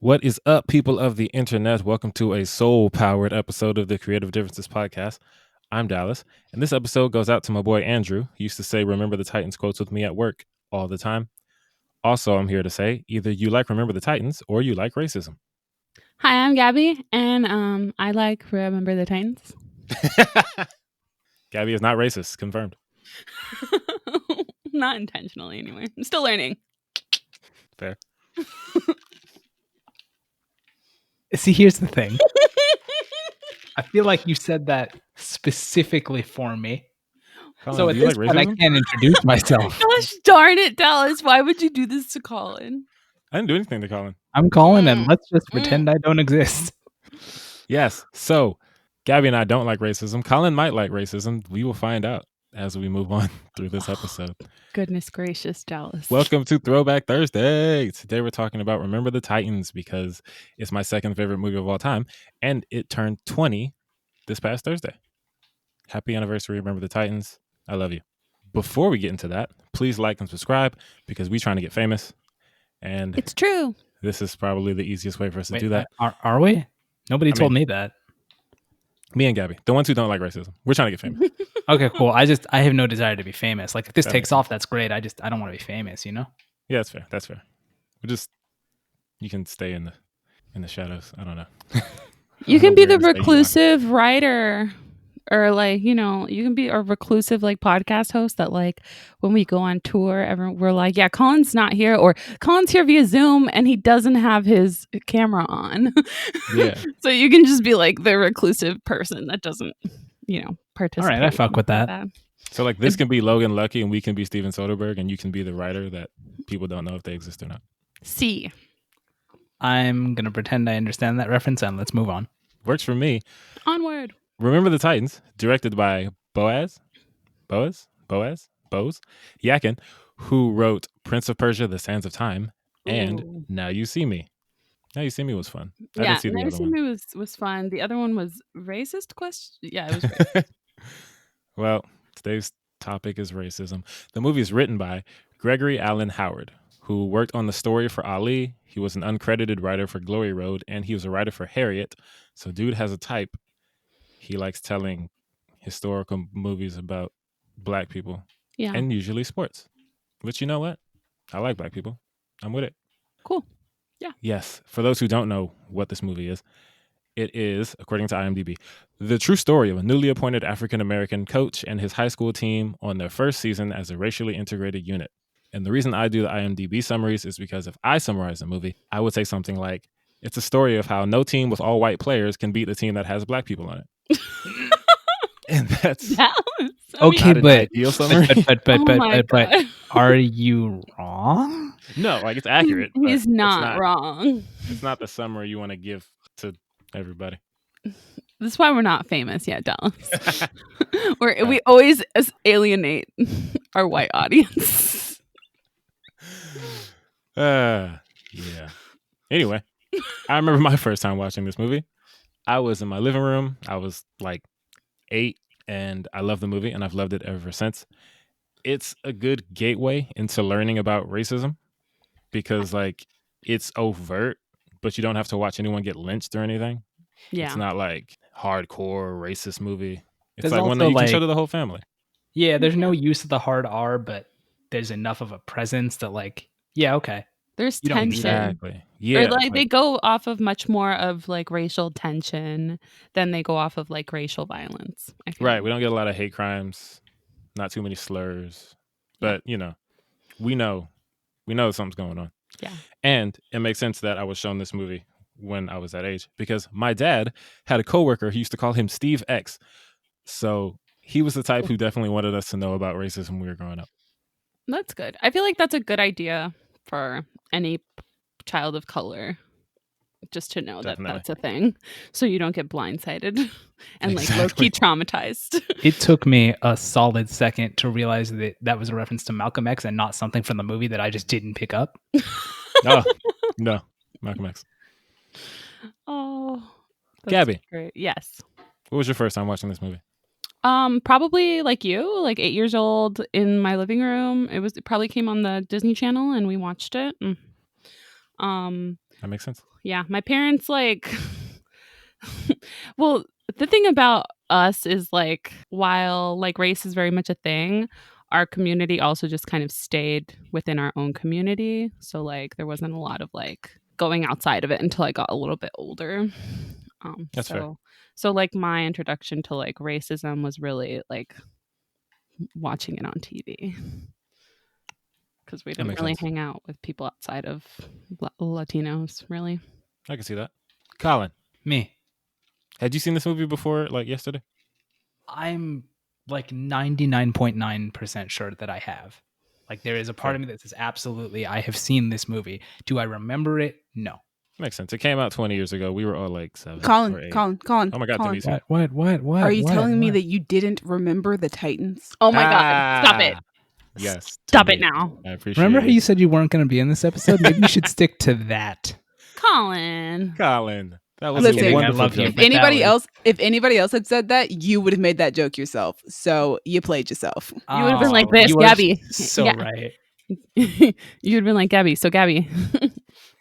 What is up, people of the internet? Welcome to a soul-powered episode of the Creative Differences podcast. I'm Dallas, and this episode goes out to my boy Andrew. He used to say Remember the Titans quotes with me at work all the time. Also, I'm here to say either you like Remember the Titans or you like racism. Hi, I'm Gabby, and I like Remember the Titans. Gabby is not racist, confirmed. Not intentionally, anyway. I'm still learning. Fair. See, here's the thing. I feel like you said that specifically for me. Colin, So do at you this like point, I racism? can't introduce myself. Gosh darn it, Dallas. Why would you do this to Colin? I didn't do anything to Colin. I'm Colin, and let's just pretend I don't exist. Yes, so Gabby and I don't like racism. Colin might like racism. We will find out as we move on through this episode. Goodness gracious, Dallas. Welcome to Throwback Thursday. Today we're talking about Remember the Titans because it's my second favorite movie of all time, and it turned 20 this past Thursday. Happy anniversary, Remember the Titans. I love you. Before we get into that, please like and subscribe because we're trying to get famous, and It's true. this is probably the easiest way for us to do that. Are we? Nobody told me that. Me and Gabby, the ones who don't like racism, we're trying to get famous. Okay, cool. I have no desire to be famous. Like if this That takes makes off, that's great. I don't want to be famous, you know? Yeah, that's fair. That's fair. You can stay in the shadows. I don't know. You I can don't be know the where to say you are. reclusive writer, or you can be a reclusive podcast host that when we go on tour, everyone we're like, yeah, Colin's not here, or Colin's here via Zoom and he doesn't have his camera on. Yeah. So you can just be like the reclusive person that doesn't, participate. All right, I fuck with that. So this can be Logan Lucky and we can be Steven Soderbergh and you can be the writer that people don't know if they exist or not. See. I'm going to pretend I understand that reference and let's move on. Works for me. Onward. Remember the Titans, directed by Boaz Yakin, who wrote Prince of Persia, The Sands of Time, and Ooh. Now You See Me. Now You See Me was fun. I Yeah, didn't see the Now You other See one. Me was fun. The other one was racist question. Yeah, it was racist. Well, today's topic is racism. The movie is written by Gregory Allen Howard, who worked on the story for Ali. He was an uncredited writer for Glory Road, and he was a writer for Harriet. So dude has a type. He likes telling historical movies about black people Yeah. and usually sports, which, you know what? I like black people. I'm with it. Cool. Yes. For those who don't know what this movie is, it is, according to IMDb, the true story of a newly appointed African-American coach and his high school team on their first season as a racially integrated unit. And the reason I do the IMDb summaries is because if I summarize the movie, I would say something like, it's a story of how no team with all white players can beat the team that has black people on it. And that's Okay, not an but ideal summary. but are you wrong? No, it's accurate. but He's not wrong. It's not the summary you want to give to everybody. This is why we're not famous yet, Dallas. We always alienate our white audience. Yeah. Anyway, I remember my first time watching this movie. I was in my living room. I was like 8, and I loved the movie, and I've loved it ever since. It's a good gateway into learning about racism because it's overt, but you don't have to watch anyone get lynched or anything. Yeah. It's not like hardcore racist movie. It's There's like one that also, you can show to the whole family. Yeah, there's no use of the hard R, but there's enough of a presence that okay. There's You don't need tension. Exactly. Yeah. Or they go off of much more of racial tension than they go off of racial violence. I feel Right. like. We don't get a lot of hate crimes, not too many slurs, but we know something's going on. Yeah. And it makes sense that I was shown this movie when I was that age because my dad had a coworker who used to call him Steve X. So he was the type who definitely wanted us to know about racism when we were growing up. That's good. I feel like that's a good idea for any child of color, just to know Definitely. that that's a thing, so you don't get blindsided and Exactly. low-key traumatized. It took me a solid second to realize that was a reference to Malcolm X and not something from the movie that I just didn't pick up. Oh, no. Malcolm X. Oh, that's Gabby. great. Yes. What was your first time watching this movie? Probably like you, 8 years old in my living room. It probably came on the Disney Channel and we watched it. That makes sense. Yeah, my parents like well, the thing about us is like while like race is very much a thing, our community also just kind of stayed within our own community. So like there wasn't a lot of like going outside of it until I got a little bit older. That's fair. So like my introduction to like racism was really like watching it on TV because we That didn't makes really sense. hang out with people outside of Latinos, really. I can see that. Colin, Me. had you seen this movie before, like yesterday? I'm like 99.9% sure that I have. Like there is a part Fair. of me that says absolutely I have seen this movie. Do I remember it? No. Makes sense. It came out 20 years ago. We were all like 7 or Colin, 8. Colin. Oh my God, Colin. Denise. What? Are you telling me that you didn't remember the Titans? Oh my God. Stop it. Yes. Stop to it me. now. I appreciate Remember how it. you said you weren't going to be in this episode? Maybe you should stick to that. Colin. Colin, that was Listen, a I wonderful love you. joke. If But anybody else had said that, you would have made that joke yourself. So you played yourself. You would have been like Oh, this, you are Gabby. So Yeah. right. You would have been like Gabby. So Gabby.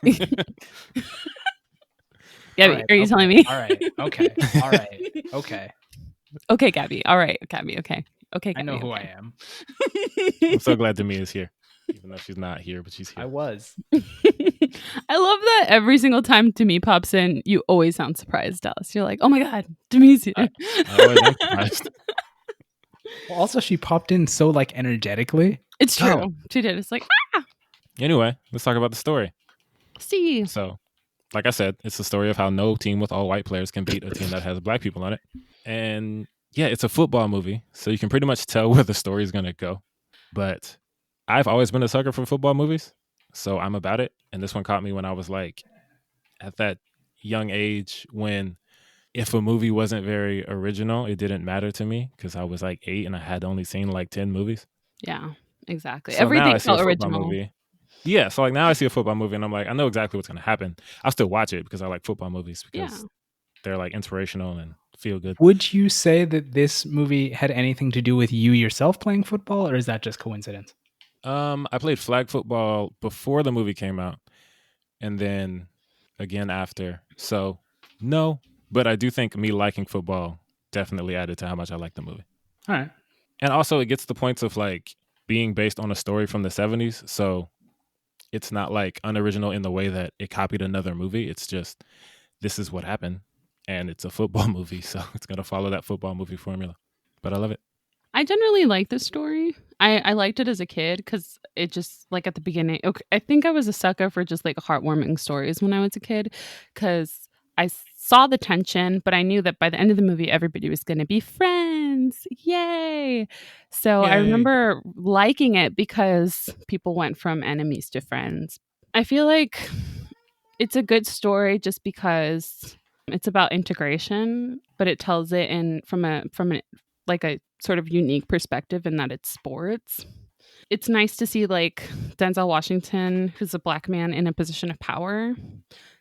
Gabby, All right, are you okay, telling me? All right. Okay. All right. Okay. Okay, Gabby. All right, Gabby. Okay. Okay, I Gabby. know who okay. I am. I'm so glad Demi is here, even though she's not here, but she's I here. was. I love that every single time Demi pops in, you always sound surprised, Dallas. You're like, oh my God, Demi's here. I always am surprised. Well, also, she popped in so like energetically. It's true. Oh. She did. It's like, Anyway, let's talk about the story. see. So, like I said, it's the story of how no team with all white players can beat a team that has black people on it. And yeah, it's a football movie, so you can pretty much tell where the story is going to go. But I've always been a sucker for football movies, so I'm about it. And this one caught me when I was like at that young age when if a movie wasn't very original, it didn't matter to me because I was like 8 and I had only seen like 10 movies. Yeah, exactly. So now I Everything see a felt football original. movie. Yeah, so like now I see a football movie and I'm like, I know exactly what's going to happen. I'll still watch it because I like football movies because they're like inspirational and feel good. Would you say that this movie had anything to do with you yourself playing football, or is that just coincidence? I played flag football before the movie came out and then again after. So no, but I do think me liking football definitely added to how much I like the movie. All right. And also it gets the points of like being based on a story from the 70s. So it's not like unoriginal in the way that it copied another movie. It's just, this is what happened. And it's a football movie. So it's going to follow that football movie formula. But I love it. I generally like this story. I liked it as a kid because it just like at the beginning. Okay, I think I was a sucker for just like heartwarming stories when I was a kid because I saw the tension, but I knew that by the end of the movie, everybody was going to be friends. Yay! So I Yay. remember liking it because people went from enemies to friends. I feel like it's a good story just because it's about integration, but it tells it in from a like a sort of unique perspective in that it's sports. It's nice to see like Denzel Washington, who's a black man in a position of power,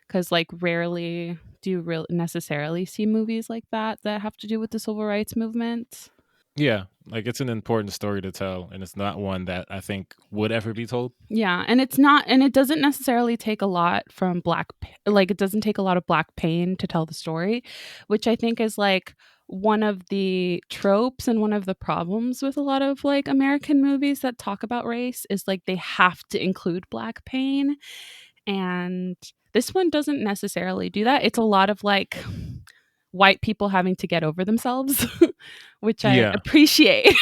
because like rarely do you necessarily see movies like that have to do with the civil rights movement. Yeah, like it's an important story to tell, and it's not one that I think would ever be told. Yeah, and it's not, and it doesn't necessarily take a lot from it doesn't take a lot of black pain to tell the story, which I think is like one of the tropes and one of the problems with a lot of like American movies that talk about race is like they have to include black pain, and this one doesn't necessarily do that. It's a lot of like white people having to get over themselves, which I Yeah. appreciate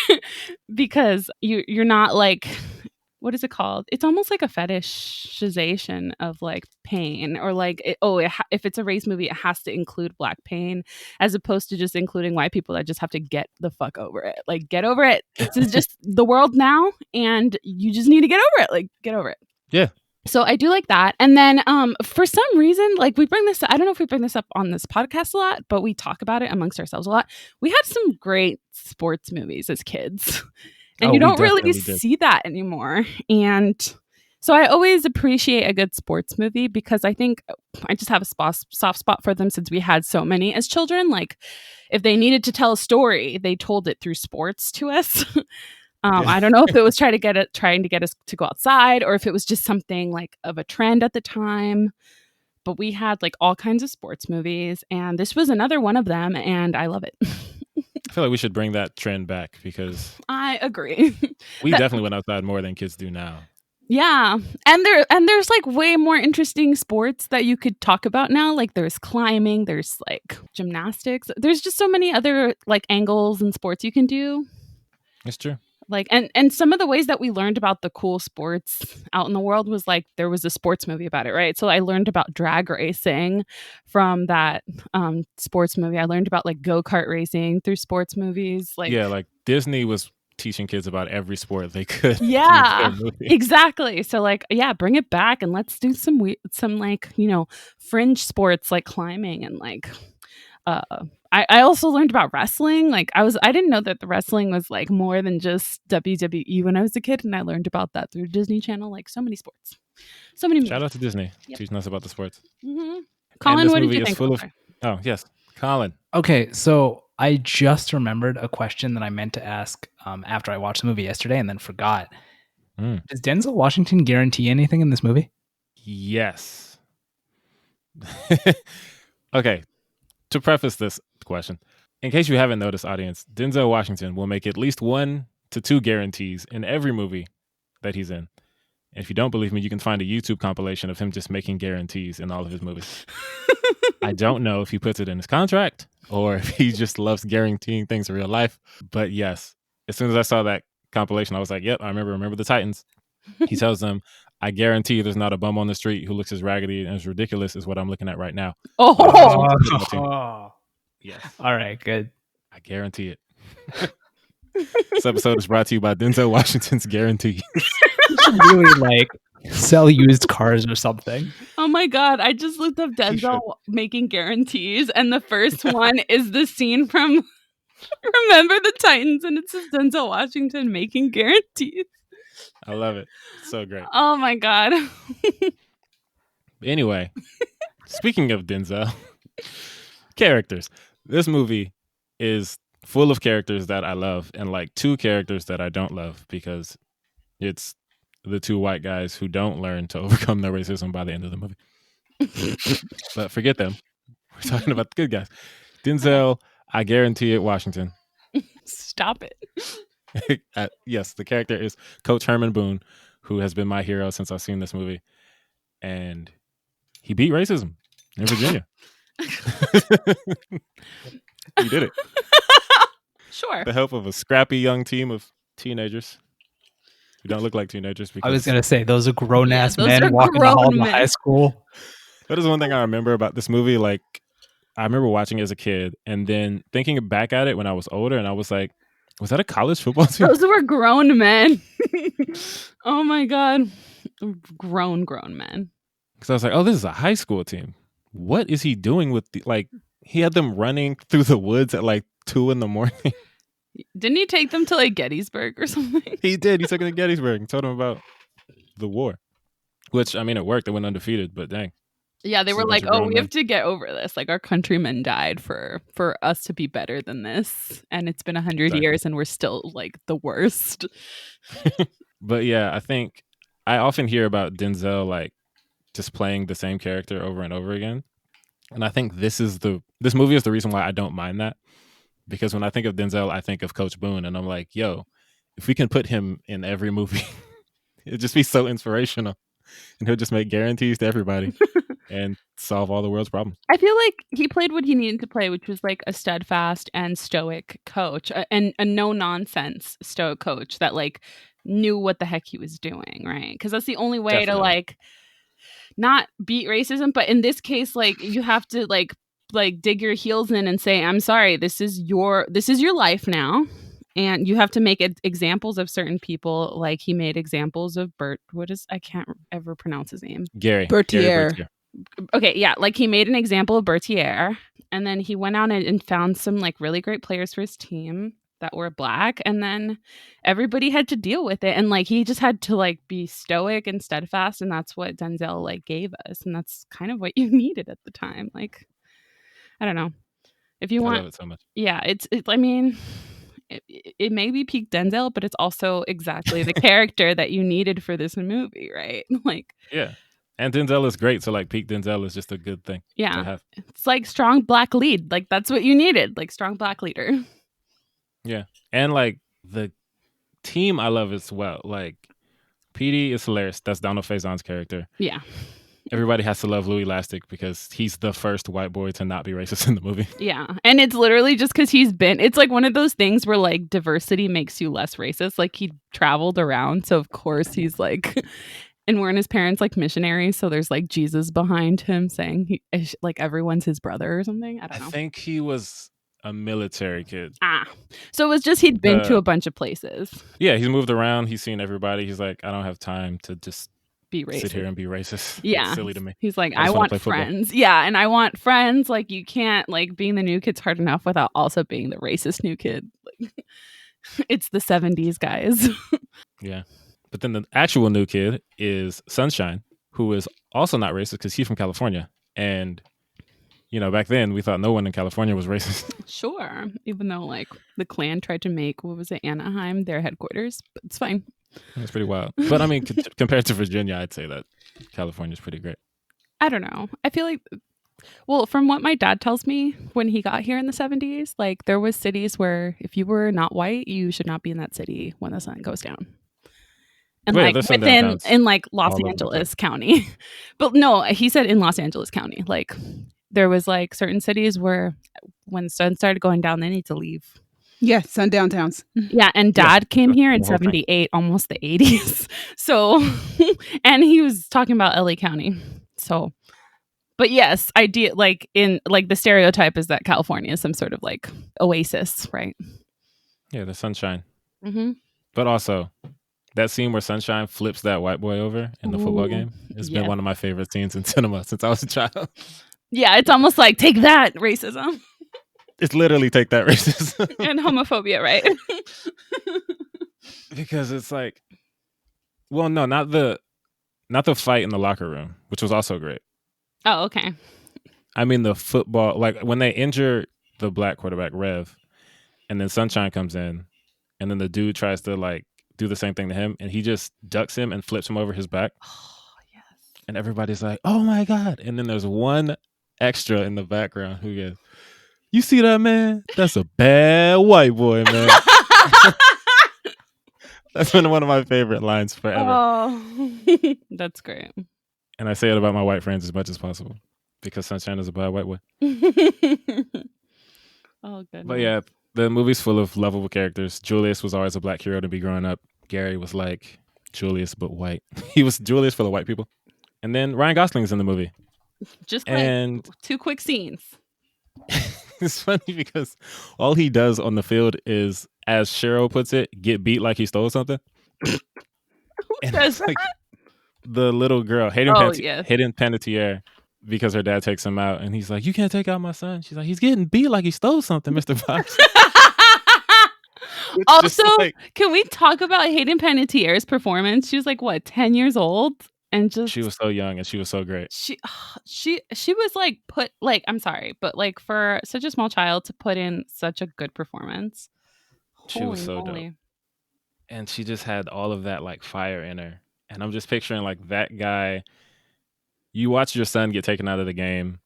because you're not like, what is it called? It's almost like a fetishization of like pain, or like if it's a race movie, it has to include black pain, as opposed to just including white people that just have to get the fuck over it. Like, get over it. This is just the world now, and you just need to get over it. Like, get over it. Yeah. So I do like that. And then for some reason, like I don't know if we bring this up on this podcast a lot, but we talk about it amongst ourselves a lot. We had some great sports movies as kids. And you don't really see that anymore. And so I always appreciate a good sports movie because I think I just have a soft spot for them since we had so many as children. Like, if they needed to tell a story, they told it through sports to us. I don't know if it was trying to get us to go outside, or if it was just something like of a trend at the time. But we had like all kinds of sports movies, and this was another one of them, and I love it. I feel like we should bring that trend back because I agree. we That- definitely went outside more than kids do now. Yeah. There's like way more interesting sports that you could talk about now. Like there's climbing, there's like gymnastics. There's just so many other like angles and sports you can do. It's true. Like and some of the ways that we learned about the cool sports out in the world was like there was a sports movie about it, right? So I learned about drag racing from that sports movie. I learned about like go-kart racing through sports movies. Like Yeah, like Disney was teaching kids about every sport they could. yeah, through their movie. exactly. So like yeah, bring it back and let's do some like, you know, fringe sports like climbing and like I also learned about wrestling. Like I didn't know that the wrestling was like more than just WWE when I was a kid, and I learned about that through Disney Channel. Like so many sports, so many movies. Shout out to Disney Yep. teaching us about the sports. Mm-hmm. And Colin, this what did movie you is think? full of. Oh yes, Colin. Okay, so I just remembered a question that I meant to ask after I watched the movie yesterday and then forgot. Does Denzel Washington guarantee anything in this movie? Yes. Okay. To preface this question, in case you haven't noticed, audience, Denzel Washington will make at least 1 to 2 guarantees in every movie that he's in. And if you don't believe me, you can find a YouTube compilation of him just making guarantees in all of his movies. I don't know if he puts it in his contract or if he just loves guaranteeing things in real life. But yes, as soon as I saw that compilation, I was like, yep, I remember the Titans. He tells them, I guarantee there's not a bum on the street who looks as raggedy and as ridiculous as what I'm looking at right now. Oh, Yes, All right, good. I guarantee it. This episode is brought to you by Denzel Washington's Guarantee. You should really like sell used cars or something. oh my God! I just looked up Denzel making guarantees, and the first one is the scene from Remember the Titans, and it says Denzel Washington making guarantees. I love it. It's so great. Oh my God! Anyway, speaking of Denzel, characters. This movie is full of characters that I love and like 2 characters that I don't love because it's the 2 white guys who don't learn to overcome their racism by the end of the movie. But forget them. We're talking about the good guys. Denzel, I guarantee it, Washington. Stop it. Yes, the character is Coach Herman Boone, who has been my hero since I've seen this movie. And he beat racism in Virginia. He did it. Sure. The help of a scrappy young team of teenagers who don't look like teenagers. Because I was gonna say those are grown ass those men are walking the halls grown of men. high school. that is one thing I remember about this movie. Like, I remember watching it as a kid and then thinking back at it when I was older, and I was like, was that a college football team? Those were grown men. Oh my God. Grown men. Because I was like, oh, this is a high school team. What is he doing with he had them running through the woods at like 2 a.m. Didn't he take them to like Gettysburg or something? He did. He took them to Gettysburg and told them about the war. Which, I mean, it worked. They went undefeated, but dang. Yeah, they Just were a bunch like, of "Oh, grown we men. have to get over this. Like our countrymen died for us to be better than this, and it's been 100 Exactly. years, and we're still like the worst." But yeah, I think I often hear about Denzel like just playing the same character over and over again. And I think this movie is the reason why I don't mind that. Because when I think of Denzel, I think of Coach Boone, and I'm like, yo, if we can put him in every movie, it'd just be so inspirational. And he'll just make guarantees to everybody and solve all the world's problems. I feel like he played what he needed to play, which was like a steadfast and stoic coach, and a no nonsense stoic coach that like knew what the heck he was doing, right? Because that's the only way to Definitely. like not beat racism. But in this case, like you have to like dig your heels in and say, I'm sorry, this is your life now. And you have to make examples of certain people. Like he made examples of I can't ever pronounce his name. Gary Bertier. Bertier. Okay, yeah, like he made an example of Bertier, and then he went out and found some like really great players for his team that were Black, and then everybody had to deal with it, and like he just had to like be stoic and steadfast, and that's what Denzel like gave us, and that's kind of what you needed at the time. Like, I don't know if you I want. love it so much. Yeah, I mean, it may be peak Denzel, but it's also exactly the character that you needed for this movie, right? Like, Yeah. And Denzel is great. So like peak Denzel is just a good thing to Yeah. have. It's like strong black lead. Like that's what you needed. Like strong black leader. Yeah. And like the team I love as well. Like PD is hilarious. That's Donald Faison's character. Yeah. Everybody has to love Louis Lastic because he's the first white boy to not be racist in the movie. Yeah. And it's literally just because it's like one of those things where like diversity makes you less racist. Like he traveled around. So of course he's like, and weren't his parents like missionaries? So there's like Jesus behind him saying like everyone's his brother or something. I don't know. I think he was a military kid. So it was just he'd been to a bunch of places. Yeah, he's moved around. He's seen everybody. He's like, I don't have time to just be racist. Sit here and be racist. Yeah. It's silly to me. He's like, I want friends. Yeah. And I want friends. Like, you can't, like, being the new kid's hard enough without also being the racist new kid. Like, it's the 70s, guys. Yeah. But then the actual new kid is Sunshine, who is also not racist because he's from California. And, you know, back then we thought no one in California was racist. Sure. Even though, like, the Klan tried to make, what was it, Anaheim, their headquarters. But it's fine. It's pretty wild. But I mean, compared to Virginia, I'd say that California's pretty great. I don't know. I feel like, well, from what my dad tells me, when he got here in the 70s, like there was cities where if you were not white, you should not be in that city when the sun goes down. And like in like Los Angeles County. But no, he said in Los Angeles County, like there was like certain cities where when the sun started going down, they need to leave. Yeah, sundown towns. Yeah, and Dad came here in 78, almost the 80s. So, and he was talking about LA County. So, but yes, like in like the stereotype is that California is some sort of like oasis, right? Yeah, the sunshine. Mm-hmm. But also, that scene where Sunshine flips that white boy over in the football game has been one of my favorite scenes in cinema since I was a child. Yeah, it's almost like take that racism. It's literally take that racism. And homophobia, right? Because it's like, well, no, not the fight in the locker room, which was also great. Oh, okay. I mean the football, like when they injure the black quarterback, Rev, and then Sunshine comes in, and then the dude tries to like do the same thing to him, and he just ducks him and flips him over his back. Oh, yes. And everybody's like, oh my God. And then there's one extra in the background who goes, you see that, man? That's a bad white boy, man. That's been one of my favorite lines forever. Oh, that's great. And I say it about my white friends as much as possible because Sunshine is a bad white boy. Oh, good. But yeah, the movie's full of lovable characters. Julius was always a black hero to be growing up. Gary was like Julius, but white. He was Julius for the white people. And then Ryan Gosling's in the movie. Just like 2 quick scenes. It's funny because all he does on the field is, as Cheryl puts it, get beat like he stole something. And it's like the little girl, Hayden Panettiere, because her dad takes him out, and he's like, "You can't take out my son." She's like, "He's getting beat like he stole something, Mr. Fox." Also, can we talk about Hayden Panettiere's performance? She was like, what, 10 years old? And just she was so young and she was so great. She was like I'm sorry, but like for such a small child to put in such a good performance. She was so dope. And she just had all of that like fire in her. And I'm just picturing like that guy. You watch your son get taken out of the game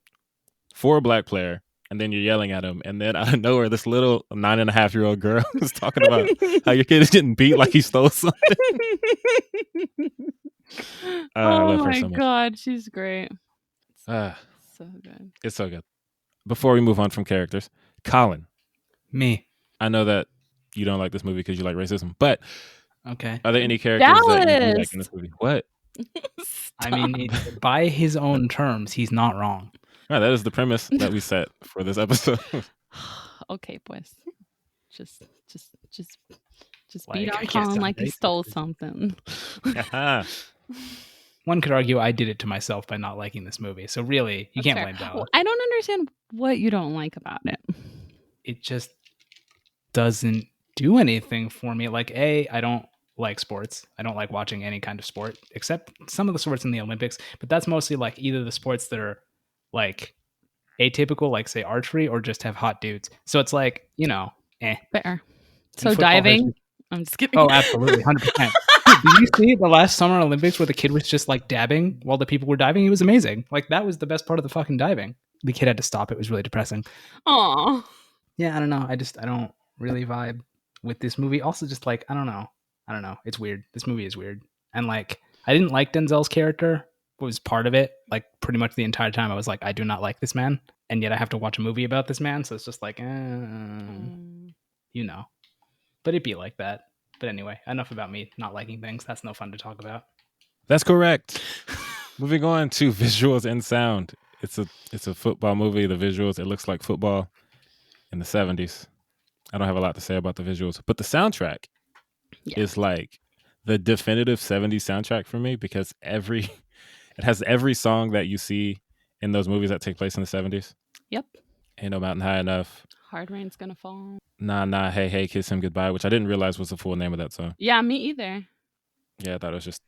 for a black player, and then you're yelling at him, and then out of nowhere, this little 9.5-year-old girl is talking about how your kid is getting beat like he stole something. Oh my God, she's great. So good. It's so good. Before we move on from characters, Colin. Me. I know that you don't like this movie because you like racism, but okay. Are there any characters that you like in this movie? What? I mean, by his own terms, he's not wrong. Right, that is the premise that we set for this episode. Okay, pues. Just like, beat on Colin like he stole something. One could argue I did it to myself by not liking this movie. So really, you can't blame Dallas. Well, I don't understand what you don't like about it. It just doesn't do anything for me. Like, I don't like sports. I don't like watching any kind of sport, except some of the sports in the Olympics. But that's mostly like either the sports that are like atypical, like say archery, or just have hot dudes. So it's like, Fair. So diving? I'm just kidding. Oh, absolutely. 100%. Did you see the last Summer Olympics where the kid was just like dabbing while the people were diving? It was amazing. Like that was the best part of the fucking diving. The kid had to stop. It was really depressing. Aw. Yeah, I don't know. I don't really vibe with this movie. Also, just like I don't know. It's weird. This movie is weird. And like I didn't like Denzel's character. Was part of it. Like pretty much the entire time, I was like, I do not like this man, and yet I have to watch a movie about this man. So it's just like, you know. But it'd be like that. But anyway, enough about me not liking things. That's no fun to talk about. That's correct. Moving on to visuals and sound. It's a football movie. The visuals, it looks like football in the 70s. I don't have a lot to say about the visuals, but the soundtrack is like the definitive 70s soundtrack for me because it has every song that you see in those movies that take place in the 70s. Yep. Ain't No Mountain High Enough. Hard Rain's Gonna Fall. Nah, Nah, Hey, Hey, Kiss Him Goodbye, which I didn't realize was the full name of that song. Yeah, me either. Yeah, I thought it was just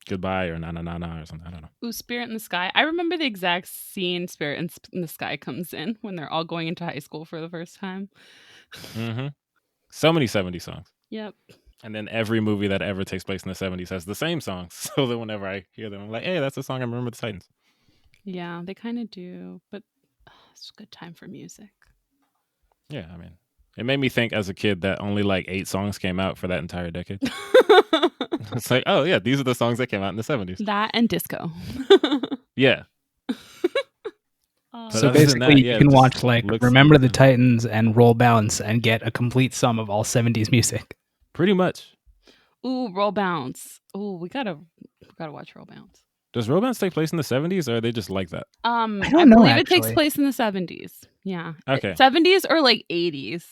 Goodbye or Nah, Nah, Nah, Nah or something. I don't know. Ooh, Spirit in the Sky. I remember the exact scene Spirit in the Sky comes in when they're all going into high school for the first time. Mm-hmm. So many 70s songs. Yep. And then every movie that ever takes place in the 70s has the same songs. So that whenever I hear them, I'm like, hey, that's the song I remember the Titans. Yeah, they kind of do. But it's a good time for music. Yeah, I mean, it made me think as a kid that only like 8 songs came out for that entire decade. It's like, oh, yeah, these are the songs that came out in the 70s. That and disco. Yeah. So other than basically, that, yeah, you it can just watch like looks Remember the good. Titans and Roll Bounce and get a complete sum of all 70s music. Pretty much. Ooh, Roll Bounce. Ooh, we gotta watch Roll Bounce. Does Romance take place in the 70s or are they just like that? I don't know, believe it takes actually. place in the 70s. Yeah. Okay. 70s or like 80s.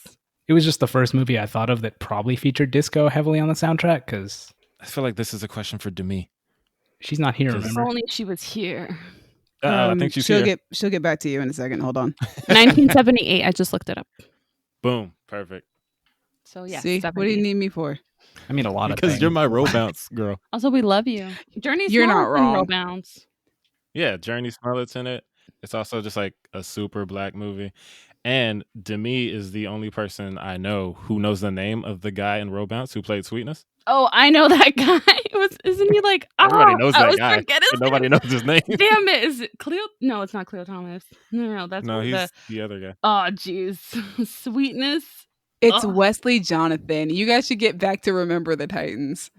It was just the first movie I thought of that probably featured disco heavily on the soundtrack because I feel like this is a question for Demi. she's not here, Just- If remember? only she was here. I think she's she'll here. she'll get back to you in a second. Hold on. 1978. I just looked it up. Boom. Perfect. So yeah. See, what do you 70s. need me for? I mean, a lot of Because things. you're my Roll Bounce girl. Also, we love you. Journey's You're not smaller than wrong. Roll Bounce. Yeah, Journey Smollett in it. It's also just like a super black movie. And Demi is the only person I know who knows the name of the guy in Roll Bounce who played Sweetness. Oh, I know that guy. Isn't he like? Everybody knows I that always guy. forget his But nobody name. knows his name. Damn it! Is it Cleo? No, it's not Cleo Thomas. No, that's No, one of he's the other guy. Oh, jeez, Sweetness. It's Ugh. Wesley Jonathan. You guys should get back to Remember the Titans.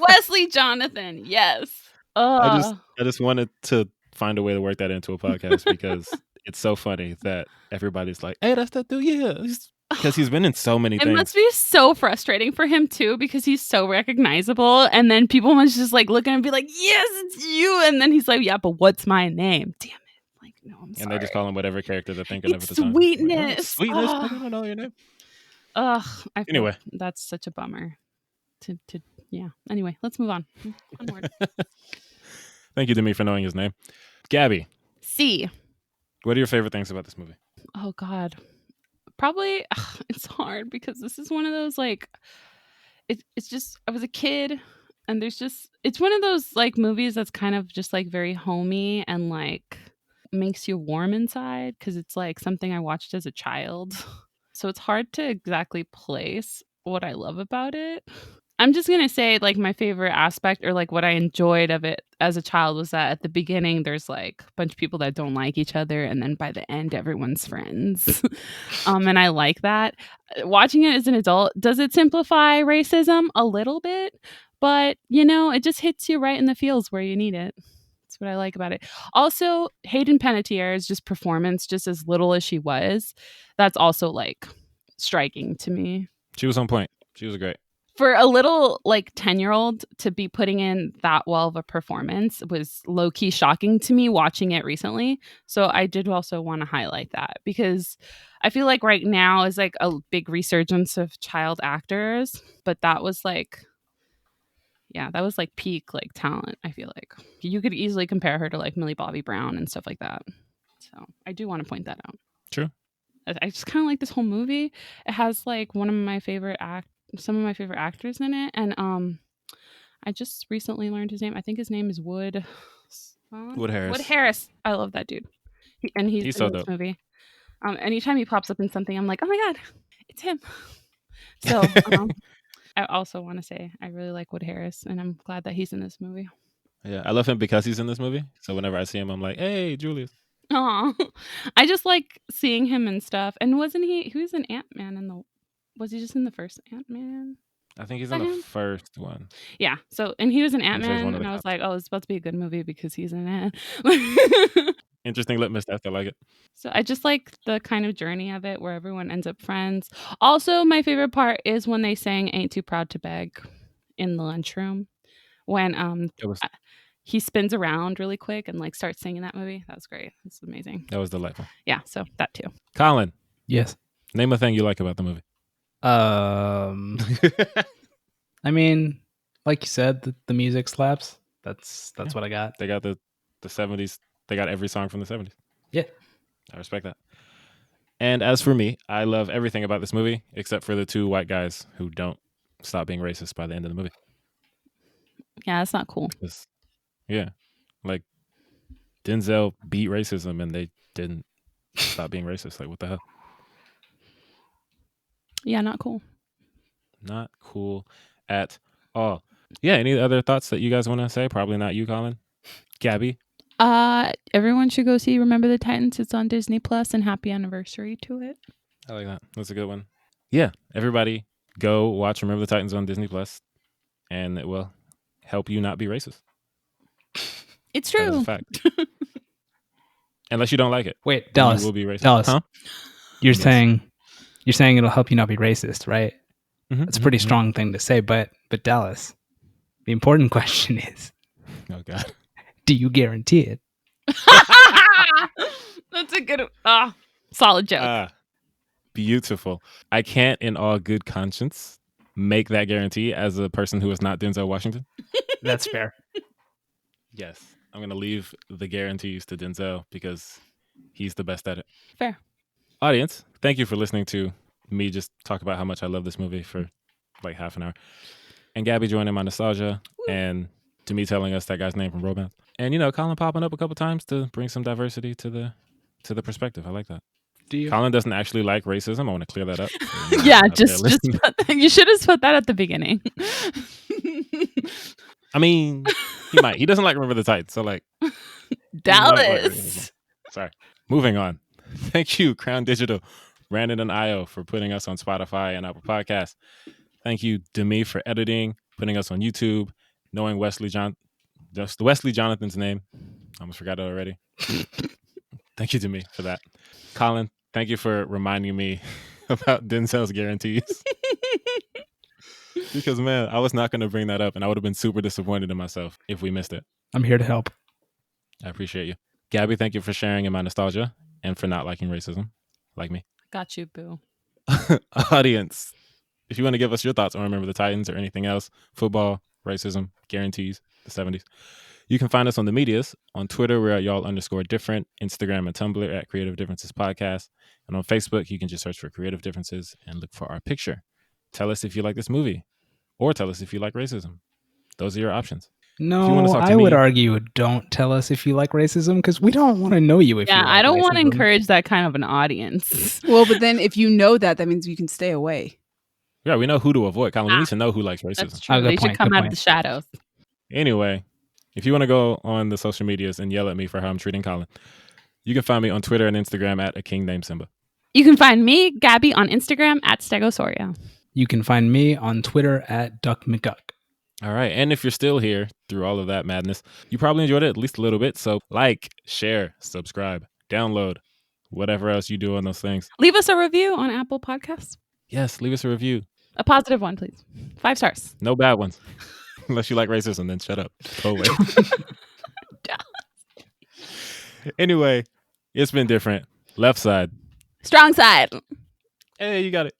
Wesley Jonathan. Yes. I just wanted to find a way to work that into a podcast because it's so funny that everybody's like, "Hey, that's that dude." Yeah, because he's been in so many It things. must be so frustrating for him too because he's so recognizable, and then people must just like look at him and be like, "Yes, it's you," and then he's like, "Yeah, but what's my name?" Damn it! Like, no, I'm sorry. And they just call him whatever character they're thinking of It's at the time. Like, oh, Sweetness. Sweetness. Oh. I don't know your name. Ugh. I feel Anyway. that's such a bummer. Yeah. Anyway, let's move on. Onward. Thank you to me for knowing his name. Gabby, C. what are your favorite things about this movie? Oh God. Probably it's hard because this is one of those like it's just I was a kid and it's one of those like movies that's kind of just like very homey and like makes you warm inside because it's like something I watched as a child. So it's hard to exactly place what I love about it. I'm just going to say like my favorite aspect or like what I enjoyed of it as a child was that at the beginning there's like a bunch of people that don't like each other and then by the end everyone's friends. And I like that. Watching it as an adult, does it simplify racism a little bit? But, you know, it just hits you right in the feels where you need it. That's what I like about it. Also, Hayden Panettiere's just performance, just as little as she was, that's also like striking to me. She was on point. She was great. For a little like 10-year-old to be putting in that well of a performance was low-key shocking to me watching it recently. So I did also want to highlight that because I feel like right now is like a big resurgence of child actors, but that was like peak like talent. I feel like you could easily compare her to like Millie Bobby Brown and stuff like that. So I do want to point that out. True. I just kind of like this whole movie. It has like some of my favorite actors in it, and I just recently learned his name. I think his name is Wood Harris. Wood Harris. I love that dude, he's in so this dope. movie. Anytime he pops up in something, I'm like, oh my god, it's him. So I also want to say I really like Wood Harris, and I'm glad that he's in this movie. Yeah, I love him because he's in this movie. So whenever I see him, I'm like, hey, Julius. Aw. I just like seeing him and stuff. And wasn't he was an Ant-Man in the was he just in the first Ant-Man? I think he's Is in that the him? first one. Yeah. So and he was an I'm sure he's one Ant-Man of and the I was cops. like, oh, it's about to be a good movie because he's in it. Interesting litmus test. I like it. So I just like the kind of journey of it where everyone ends up friends. Also, my favorite part is when they sang Ain't Too Proud to Beg in the lunchroom. When It was he spins around really quick and like starts singing that movie. That was great. It's amazing. that was delightful. Yeah, so that too. Colin, Yes. name a thing you like about the movie. I mean, like you said, the music slaps. That's Yeah. what I got. They got the 70s. They got every song from the 70s. Yeah. I respect that. And as for me, I love everything about this movie except for the two white guys who don't stop being racist by the end of the movie. Yeah, that's not cool. Yeah. Like Denzel beat racism and they didn't stop being racist. Like, what the hell? Yeah, not cool. Not cool at all. Yeah. Any other thoughts that you guys want to say? Probably not you, Colin. Gabby. Everyone should go see Remember the Titans. It's on Disney Plus, and happy anniversary to it. I like that. That's a good one. Yeah. Everybody go watch Remember the Titans on Disney Plus, and it will help you not be racist. It's That is a true. fact. Unless you don't like it. Wait, then Dallas. You will be racist. Dallas. Huh? You're Yes. saying it'll help you not be racist, right? Mhm, That's a pretty mhm, strong thing to say, but Dallas, the important question is, mhm. Oh, God. do you guarantee it? That's a good solid joke. Beautiful. I can't, in all good conscience, make that guarantee as a person who is not Denzel Washington. That's fair. Yes. I'm going to leave the guarantees to Denzel because he's the best at it. Fair. Audience, thank you for listening to me just talk about how much I love this movie for like half an hour. And Gabby joining my nostalgia and to me telling us that guy's name from Romance. And, Colin popping up a couple times to bring some diversity to the perspective. I like that. Do you? Colin doesn't actually like racism. I want to clear that up. Yeah, Out there just listening. you should have put that at the beginning. I mean, he might. He doesn't like Remember the Titans. So, like, Dallas. sorry. Moving on. Thank you, Crown Digital, Brandon and Io for putting us on Spotify and Apple Podcasts. Thank you, Demi, for editing, putting us on YouTube, knowing Wesley Jonathan's name. I almost forgot it already. Thank you, Demi, for that. Colin, thank you for reminding me about Denzel's guarantees. Because, man, I was not going to bring that up, and I would have been super disappointed in myself if we missed it. I'm here to help. I appreciate you. Gabby, thank you for sharing in my nostalgia and for not liking racism, like me. Got you, boo. Audience, if you want to give us your thoughts on Remember the Titans or anything else, football, racism, guarantees, the 70s, you can find us on the medias. On Twitter, we're at y'all_different, Instagram and Tumblr at Creative Differences Podcast. And on Facebook, you can just search for Creative Differences and look for our picture. Tell us if you like this movie or tell us if you like racism. Those are your options. No, talk to I would me- argue don't tell us if you like racism because we don't want to know you if you like Yeah, I don't want to racism. encourage that kind of an audience. Well, but then if you know that means you can stay away. Yeah, we know who to avoid. Colin, we need to know who likes racism. That's true. Oh, good They should point, come good out point. of the shadows. Anyway, if you want to go on the social medias and yell at me for how I'm treating Colin, you can find me on Twitter and Instagram at a king named Simba. You can find me, Gabby, on Instagram at Stegosoria. You can find me on Twitter at Duck McGuck. All right. And if you're still here through all of that madness, you probably enjoyed it at least a little bit. So like, share, subscribe, download, whatever else you do on those things. Leave us a review on Apple Podcasts. Yes, leave us a review. A positive one, please. 5 stars. No bad ones. Unless you like racism, then shut up. Go away. Anyway, it's been different. Left side. Strong side. Hey, you got it.